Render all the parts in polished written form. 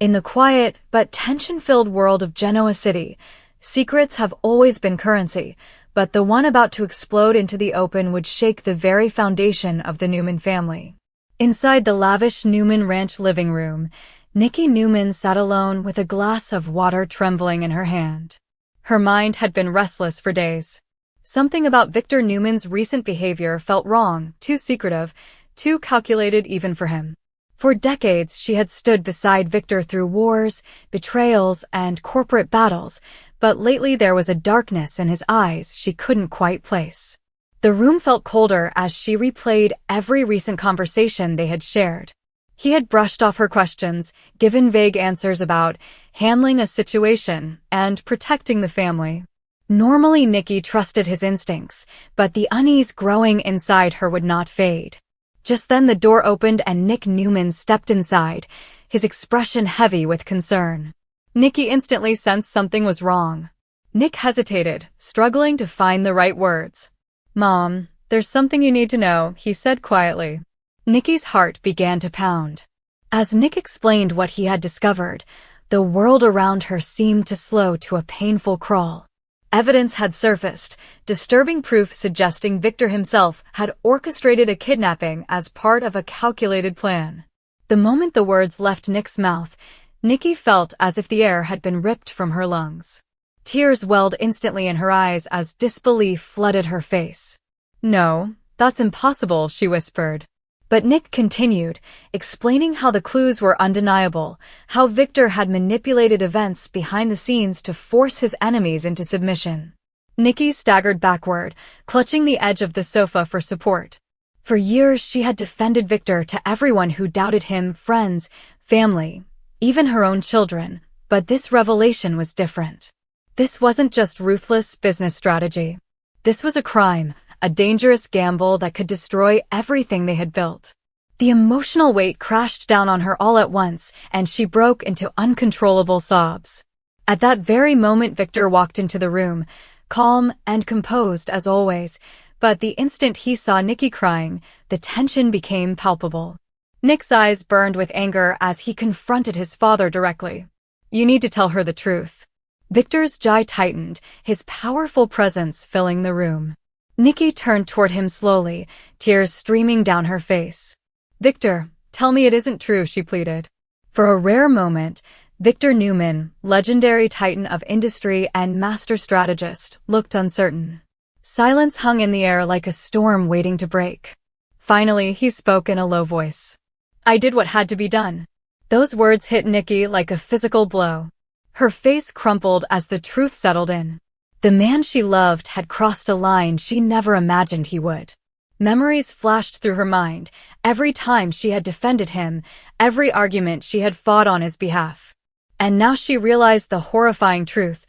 In the quiet but tension-filled world of Genoa City, secrets have always been currency, but the one about to explode into the open would shake the very foundation of the Newman family. Inside the lavish Newman Ranch living room, Nikki Newman sat alone with a glass of water trembling in her hand. Her mind had been restless for days. Something about Victor Newman's recent behavior felt wrong, too secretive, too calculated even for him. For decades, she had stood beside Victor through wars, betrayals, and corporate battles, but lately there was a darkness in his eyes she couldn't quite place. The room felt colder as she replayed every recent conversation they had shared. He had brushed off her questions, given vague answers about handling a situation and protecting the family. Normally, Nikki trusted his instincts, but the unease growing inside her would not fade. Just then the door opened and Nick Newman stepped inside, his expression heavy with concern. Nikki instantly sensed something was wrong. Nick hesitated, struggling to find the right words. "Mom, there's something you need to know," he said quietly. Nikki's heart began to pound. As Nick explained what he had discovered, the world around her seemed to slow to a painful crawl. Evidence had surfaced, disturbing proof suggesting Victor himself had orchestrated a kidnapping as part of a calculated plan. The moment the words left Nick's mouth, Nikki felt as if the air had been ripped from her lungs. Tears welled instantly in her eyes as disbelief flooded her face. "No, that's impossible," she whispered. But Nick continued, explaining how the clues were undeniable, how Victor had manipulated events behind the scenes to force his enemies into submission. Nikki staggered backward, clutching the edge of the sofa for support. For years she had defended Victor to everyone who doubted him, friends, family, even her own children, but this revelation was different. This wasn't just ruthless business strategy. This was a crime, a dangerous gamble that could destroy everything they had built. The emotional weight crashed down on her all at once, and she broke into uncontrollable sobs. At that very moment, Victor walked into the room, calm and composed as always, but the instant he saw Nikki crying, the tension became palpable. Nick's eyes burned with anger as he confronted his father directly. "You need to tell her the truth." Victor's jaw tightened, his powerful presence filling the room. Nikki turned toward him slowly, tears streaming down her face. "Victor, tell me it isn't true," she pleaded. For a rare moment, Victor Newman, legendary titan of industry and master strategist, looked uncertain. Silence hung in the air like a storm waiting to break. Finally, he spoke in a low voice. "I did what had to be done." Those words hit Nikki like a physical blow. Her face crumpled as the truth settled in. The man she loved had crossed a line she never imagined he would. Memories flashed through her mind, every time she had defended him, every argument she had fought on his behalf. And now she realized the horrifying truth.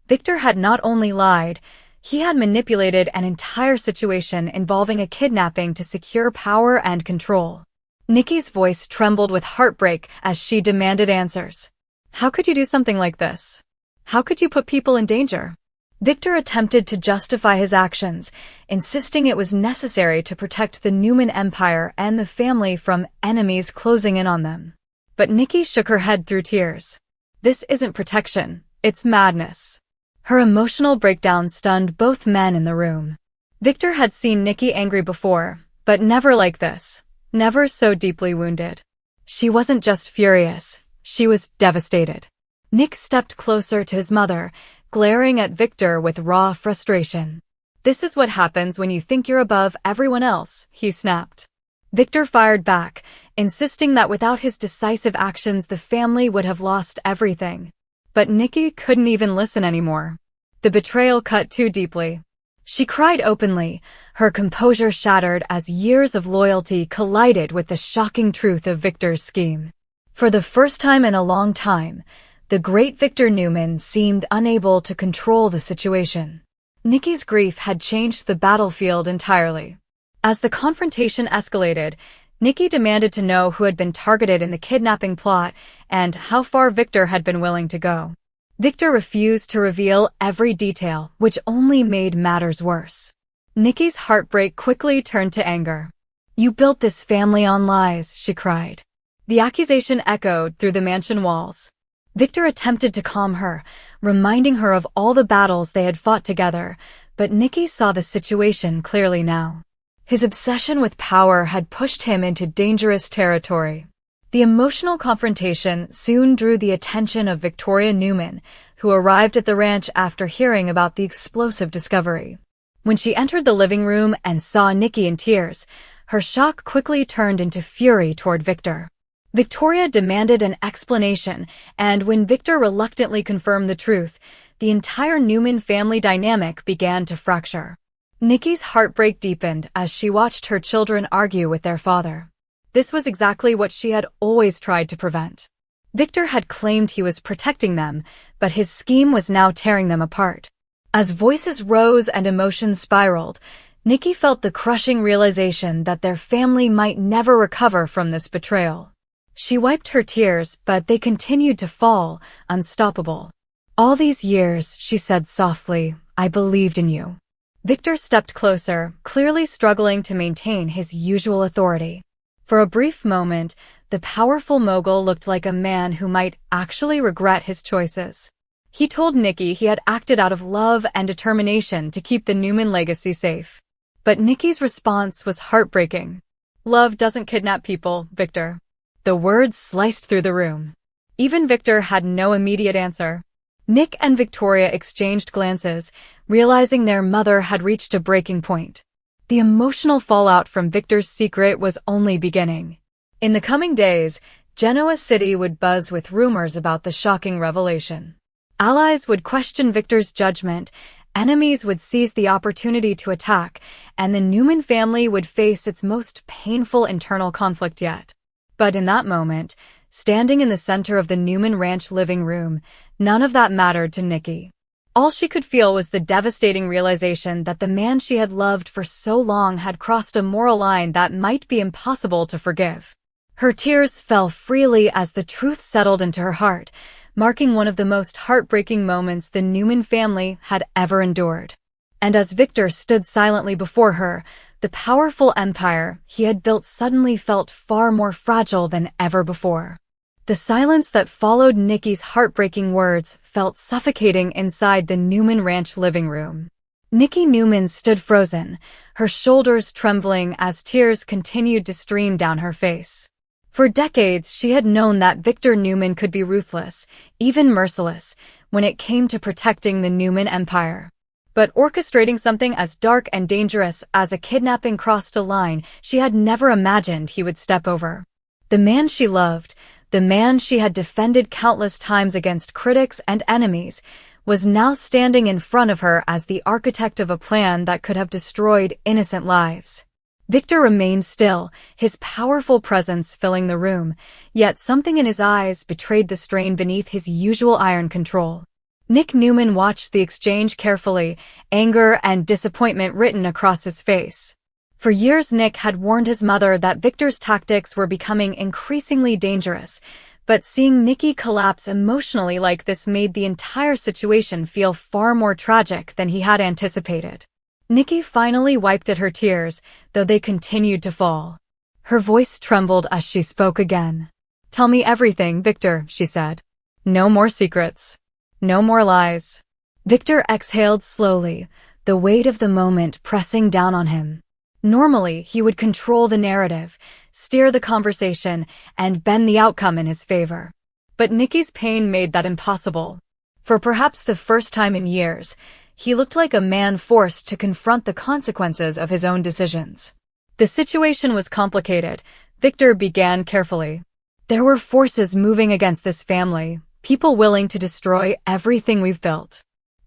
Victor had not only lied, he had manipulated an entire situation involving a kidnapping to secure power and control. Nikki's voice trembled with heartbreak as she demanded answers. "How could you do something like this? How could you put people in danger?" Victor attempted to justify his actions, insisting it was necessary to protect the Newman empire and the family from enemies closing in on them. But Nikki shook her head through tears. "This isn't protection, it's madness." Her emotional breakdown stunned both men in the room. Victor had seen Nikki angry before, but never like this, never so deeply wounded. She wasn't just furious, she was devastated. Nick stepped closer to his mother, glaring at Victor with raw frustration. "This is what happens when you think you're above everyone else," he snapped. Victor fired back, insisting that without his decisive actions the family would have lost everything. But Nikki couldn't even listen anymore. The betrayal cut too deeply. She cried openly, her composure shattered as years of loyalty collided with the shocking truth of Victor's scheme. For the first time in a long time, the great Victor Newman seemed unable to control the situation. Nikki's grief had changed the battlefield entirely. As the confrontation escalated, Nikki demanded to know who had been targeted in the kidnapping plot and how far Victor had been willing to go. Victor refused to reveal every detail, which only made matters worse. Nikki's heartbreak quickly turned to anger. "You built this family on lies," she cried. The accusation echoed through the mansion walls. Victor attempted to calm her, reminding her of all the battles they had fought together, but Nikki saw the situation clearly now. His obsession with power had pushed him into dangerous territory. The emotional confrontation soon drew the attention of Victoria Newman, who arrived at the ranch after hearing about the explosive discovery. When she entered the living room and saw Nikki in tears, her shock quickly turned into fury toward Victor. Victoria demanded an explanation, and when Victor reluctantly confirmed the truth, the entire Newman family dynamic began to fracture. Nikki's heartbreak deepened as she watched her children argue with their father. This was exactly what she had always tried to prevent. Victor had claimed he was protecting them, but his scheme was now tearing them apart. As voices rose and emotions spiraled, Nikki felt the crushing realization that their family might never recover from this betrayal. She wiped her tears, but they continued to fall, unstoppable. "All these years," she said softly, "I believed in you." Victor stepped closer, clearly struggling to maintain his usual authority. For a brief moment, the powerful mogul looked like a man who might actually regret his choices. He told Nikki he had acted out of love and determination to keep the Newman legacy safe. But Nikki's response was heartbreaking. "Love doesn't kidnap people, Victor." The words sliced through the room. Even Victor had no immediate answer. Nick and Victoria exchanged glances, realizing their mother had reached a breaking point. The emotional fallout from Victor's secret was only beginning. In the coming days, Genoa City would buzz with rumors about the shocking revelation. Allies would question Victor's judgment, enemies would seize the opportunity to attack, and the Newman family would face its most painful internal conflict yet. But in that moment, standing in the center of the Newman Ranch living room, none of that mattered to Nikki. All she could feel was the devastating realization that the man she had loved for so long had crossed a moral line that might be impossible to forgive. Her tears fell freely as the truth settled into her heart, marking one of the most heartbreaking moments the Newman family had ever endured. And as Victor stood silently before her, the powerful empire he had built suddenly felt far more fragile than ever before. The silence that followed Nikki's heartbreaking words felt suffocating inside the Newman Ranch living room. Nikki Newman stood frozen, her shoulders trembling as tears continued to stream down her face. For decades, she had known that Victor Newman could be ruthless, even merciless, when it came to protecting the Newman empire. But orchestrating something as dark and dangerous as a kidnapping crossed a line she had never imagined he would step over. The man she loved, the man she had defended countless times against critics and enemies, was now standing in front of her as the architect of a plan that could have destroyed innocent lives. Victor remained still, his powerful presence filling the room, yet something in his eyes betrayed the strain beneath his usual iron control. Nick Newman watched the exchange carefully, anger and disappointment written across his face. For years Nick had warned his mother that Victor's tactics were becoming increasingly dangerous, but seeing Nikki collapse emotionally like this made the entire situation feel far more tragic than he had anticipated. Nikki finally wiped at her tears, though they continued to fall. Her voice trembled as she spoke again. "Tell me everything, Victor," she said. "No more secrets. No more lies." Victor exhaled slowly, the weight of the moment pressing down on him. Normally, he would control the narrative, steer the conversation, and bend the outcome in his favor. But Nikki's pain made that impossible. For perhaps the first time in years, he looked like a man forced to confront the consequences of his own decisions. The situation was complicated. Victor began carefully. There were forces moving against this family, people willing to destroy everything we've built.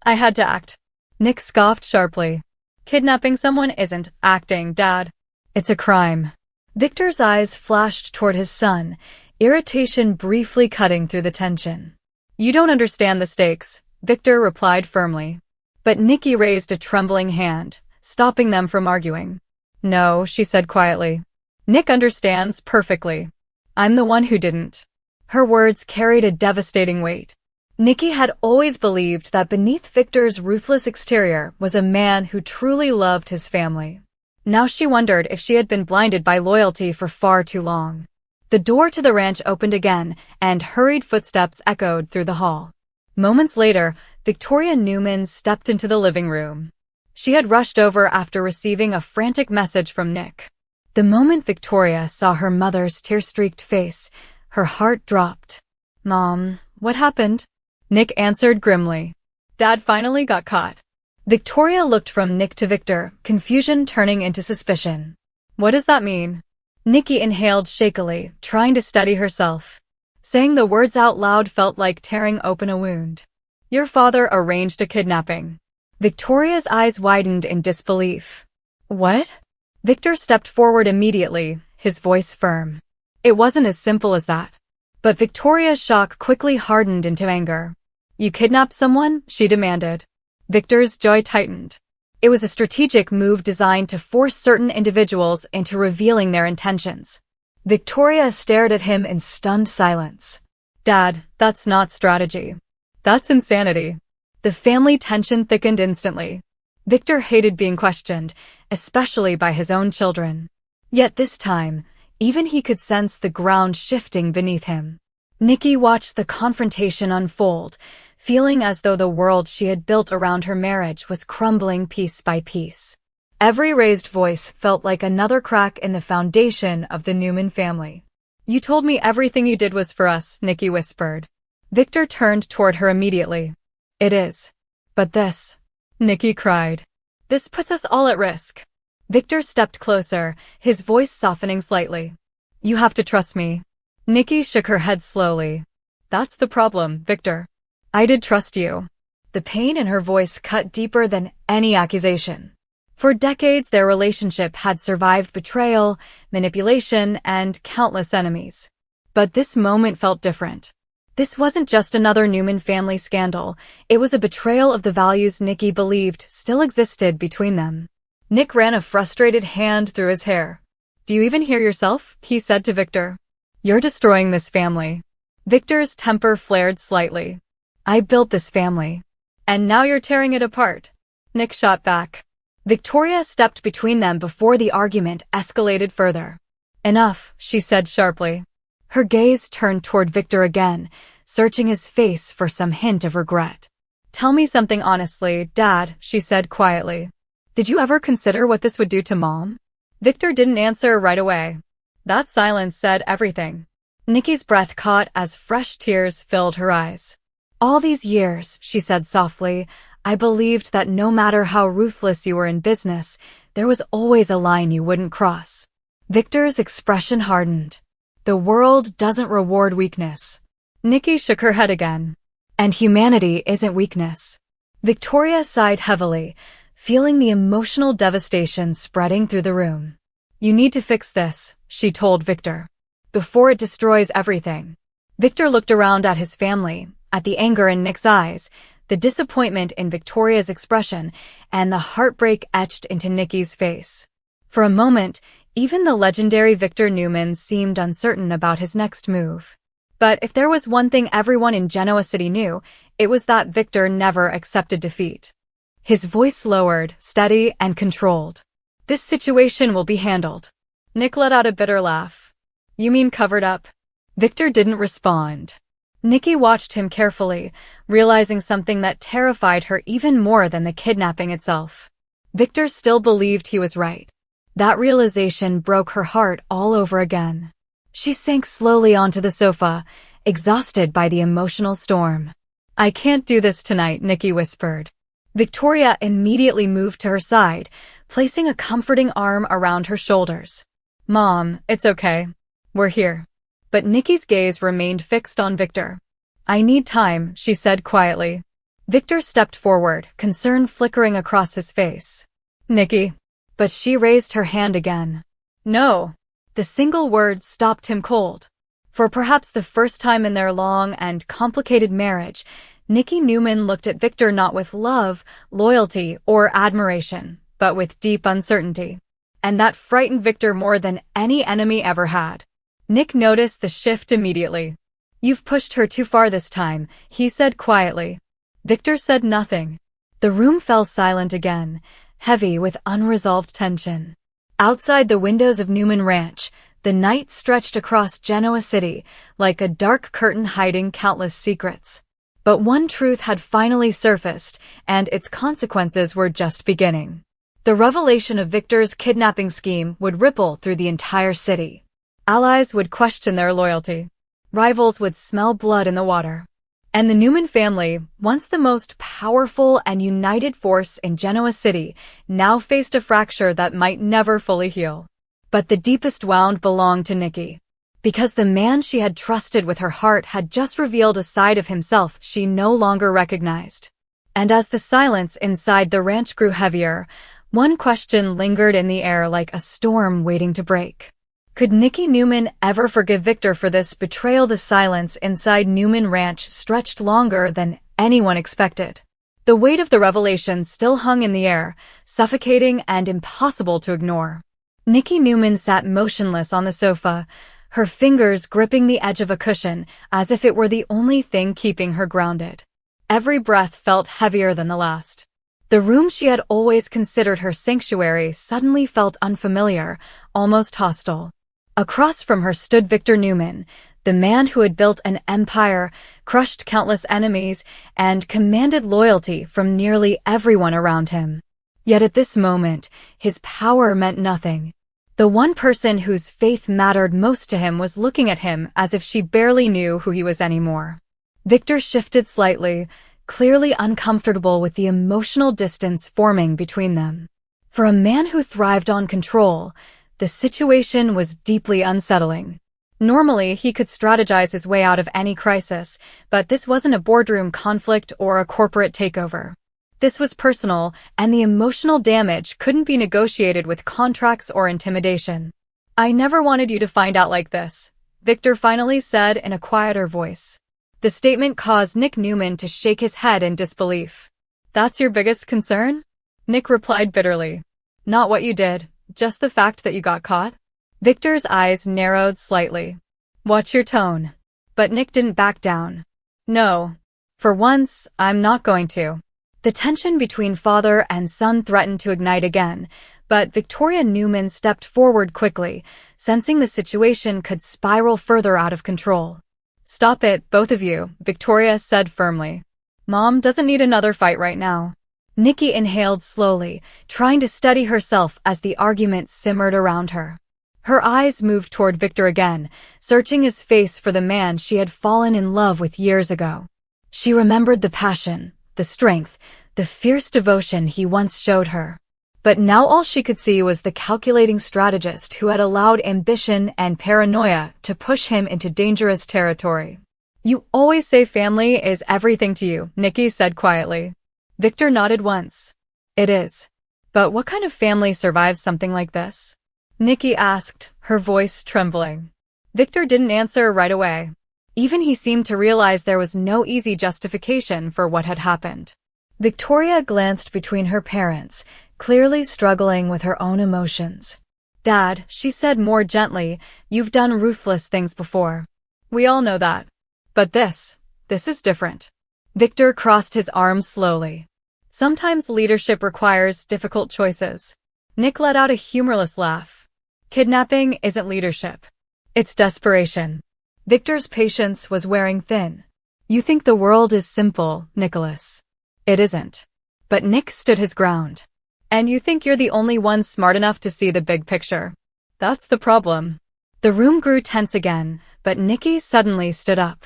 I had to act. Nick scoffed sharply. "Kidnapping someone isn't acting, Dad. It's a crime." Victor's eyes flashed toward his son, irritation briefly cutting through the tension. "You don't understand the stakes," Victor replied firmly. But Nikki raised a trembling hand, stopping them from arguing. "No," she said quietly. "Nick understands perfectly. I'm the one who didn't." Her words carried a devastating weight. Nikki had always believed that beneath Victor's ruthless exterior was a man who truly loved his family. Now she wondered if she had been blinded by loyalty for far too long. The door to the ranch opened again, and hurried footsteps echoed through the hall. Moments later, Victoria Newman stepped into the living room. She had rushed over after receiving a frantic message from Nick. The moment Victoria saw her mother's tear-streaked face, her heart dropped. "Mom, what happened?" Nick answered grimly. "Dad finally got caught." Victoria looked from Nick to Victor, confusion turning into suspicion. "What does that mean?" Nikki inhaled shakily, trying to steady herself. Saying the words out loud felt like tearing open a wound. "Your father arranged a kidnapping." Victoria's eyes widened in disbelief. "What?" Victor stepped forward immediately, his voice firm. It wasn't as simple as that. But Victoria's shock quickly hardened into anger. "You kidnapped someone?" she demanded. Victor's jaw tightened. It was a strategic move designed to force certain individuals into revealing their intentions. Victoria stared at him in stunned silence. "Dad, that's not strategy. That's insanity." The family tension thickened instantly. Victor hated being questioned, especially by his own children. Yet this time, even he could sense the ground shifting beneath him. Nikki watched the confrontation unfold, feeling as though the world she had built around her marriage was crumbling piece by piece. Every raised voice felt like another crack in the foundation of the Newman family. "You told me everything you did was for us," Nikki whispered. Victor turned toward her immediately. "It is. But this," Nikki cried. "This puts us all at risk." Victor stepped closer, his voice softening slightly. "You have to trust me." Nikki shook her head slowly. "That's the problem, Victor. I did trust you." The pain in her voice cut deeper than any accusation. For decades, their relationship had survived betrayal, manipulation, and countless enemies. But this moment felt different. This wasn't just another Newman family scandal, it was a betrayal of the values Nikki believed still existed between them. Nick ran a frustrated hand through his hair. "Do you even hear yourself?" he said to Victor. "You're destroying this family." Victor's temper flared slightly. "I built this family. And now you're tearing it apart." Nick shot back. Victoria stepped between them before the argument escalated further. "Enough," she said sharply. Her gaze turned toward Victor again, searching his face for some hint of regret. "Tell me something honestly, Dad," she said quietly. "Did you ever consider what this would do to Mom?" Victor didn't answer right away. That silence said everything. Nikki's breath caught as fresh tears filled her eyes. "All these years," she said softly, "I believed that no matter how ruthless you were in business, there was always a line you wouldn't cross." Victor's expression hardened. "The world doesn't reward weakness." Nikki shook her head again. "And humanity isn't weakness." Victoria sighed heavily, feeling the emotional devastation spreading through the room. "You need to fix this," she told Victor, "before it destroys everything." Victor looked around at his family, at the anger in Nick's eyes, the disappointment in Victoria's expression, and the heartbreak etched into Nikki's face. For a moment, even the legendary Victor Newman seemed uncertain about his next move. But if there was one thing everyone in Genoa City knew, it was that Victor never accepted defeat. His voice lowered, steady and controlled. "This situation will be handled." Nick let out a bitter laugh. "You mean covered up?" Victor didn't respond. Nikki watched him carefully, realizing something that terrified her even more than the kidnapping itself. Victor still believed he was right. That realization broke her heart all over again. She sank slowly onto the sofa, exhausted by the emotional storm. "I can't do this tonight," Nikki whispered. Victoria immediately moved to her side, placing a comforting arm around her shoulders. "Mom, it's okay. We're here." But Nikki's gaze remained fixed on Victor. "I need time," she said quietly. Victor stepped forward, concern flickering across his face. "Nikki." But she raised her hand again. "No." The single word stopped him cold. For perhaps the first time in their long and complicated marriage, Nikki Newman looked at Victor not with love, loyalty, or admiration, but with deep uncertainty. And that frightened Victor more than any enemy ever had. Nick noticed the shift immediately. "You've pushed her too far this time," he said quietly. Victor said nothing. The room fell silent again, heavy with unresolved tension. Outside the windows of Newman Ranch, The night stretched across Genoa City, like a dark curtain hiding countless secrets. But one truth had finally surfaced, and its consequences were just beginning. The revelation of Victor's kidnapping scheme would ripple through the entire city. Allies would question their loyalty. Rivals would smell blood in the water. And the Newman family, once the most powerful and united force in Genoa City, now faced a fracture that might never fully heal. But the deepest wound belonged to Nikki. Because the man she had trusted with her heart had just revealed a side of himself she no longer recognized. And as the silence inside the ranch grew heavier, one question lingered in the air like a storm waiting to break. Could Nikki Newman ever forgive Victor for this betrayal? The silence inside Newman Ranch stretched longer than anyone expected. The weight of the revelation still hung in the air, suffocating and impossible to ignore. Nikki Newman sat motionless on the sofa, her fingers gripping the edge of a cushion as if it were the only thing keeping her grounded. Every breath felt heavier than the last. The room she had always considered her sanctuary suddenly felt unfamiliar, almost hostile. Across from her stood Victor Newman, the man who had built an empire, crushed countless enemies, and commanded loyalty from nearly everyone around him. Yet at this moment, his power meant nothing. The one person whose faith mattered most to him was looking at him as if she barely knew who he was anymore. Victor shifted slightly, clearly uncomfortable with the emotional distance forming between them. For a man who thrived on control, the situation was deeply unsettling. Normally, he could strategize his way out of any crisis, but this wasn't a boardroom conflict or a corporate takeover. This was personal, and the emotional damage couldn't be negotiated with contracts or intimidation. "I never wanted you to find out like this," Victor finally said in a quieter voice. The statement caused Nick Newman to shake his head in disbelief. "That's your biggest concern?" Nick replied bitterly. "Not what you did, just the fact that you got caught." Victor's eyes narrowed slightly. "Watch your tone." But Nick didn't back down. "No. For once, I'm not going to." The tension between father and son threatened to ignite again, but Victoria Newman stepped forward quickly, sensing the situation could spiral further out of control. "Stop it, both of you," Victoria said firmly. "Mom doesn't need another fight right now." Nikki inhaled slowly, trying to steady herself as the argument simmered around her. Her eyes moved toward Victor again, searching his face for the man she had fallen in love with years ago. She remembered the passion, the strength, the fierce devotion he once showed her. But now all she could see was the calculating strategist who had allowed ambition and paranoia to push him into dangerous territory. "You always say family is everything to you," Nikki said quietly. Victor nodded once. "It is. But what kind of family survives something like this?" Nikki asked, her voice trembling. Victor didn't answer right away. Even he seemed to realize there was no easy justification for what had happened. Victoria glanced between her parents, clearly struggling with her own emotions. "Dad," she said more gently, "you've done ruthless things before. We all know that. But this is different." Victor crossed his arms slowly. "Sometimes leadership requires difficult choices." Nick let out a humorless laugh. "Kidnapping isn't leadership. It's desperation." Victor's patience was wearing thin. "You think the world is simple, Nicholas. It isn't." But Nick stood his ground. "And you think you're the only one smart enough to see the big picture. That's the problem." The room grew tense again, but Nikki suddenly stood up.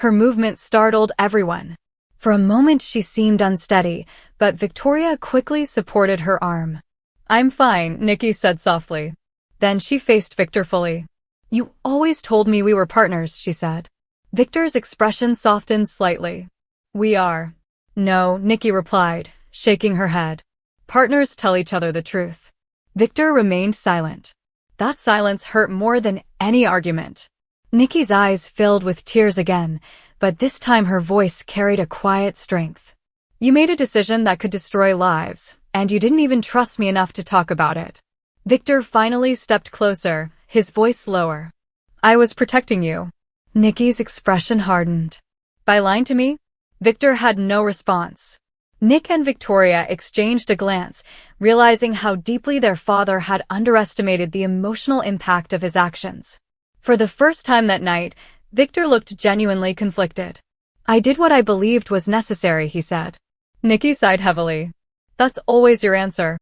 Her movement startled everyone. For a moment she seemed unsteady, but Victoria quickly supported her arm. "I'm fine," Nikki said softly. Then she faced Victor fully. "You always told me we were partners," she said. Victor's expression softened slightly. "We are." "No," Nikki replied, shaking her head. "Partners tell each other the truth." Victor remained silent. That silence hurt more than any argument. Nikki's eyes filled with tears again, but this time her voice carried a quiet strength. "You made a decision that could destroy lives, and you didn't even trust me enough to talk about it." Victor finally stepped closer, his voice lower. "I was protecting you." Nikki's expression hardened. "By lying to me?" Victor had no response. Nick and Victoria exchanged a glance, realizing how deeply their father had underestimated the emotional impact of his actions. For the first time that night, Victor looked genuinely conflicted. "I did what I believed was necessary," he said. Nikki sighed heavily. "That's always your answer."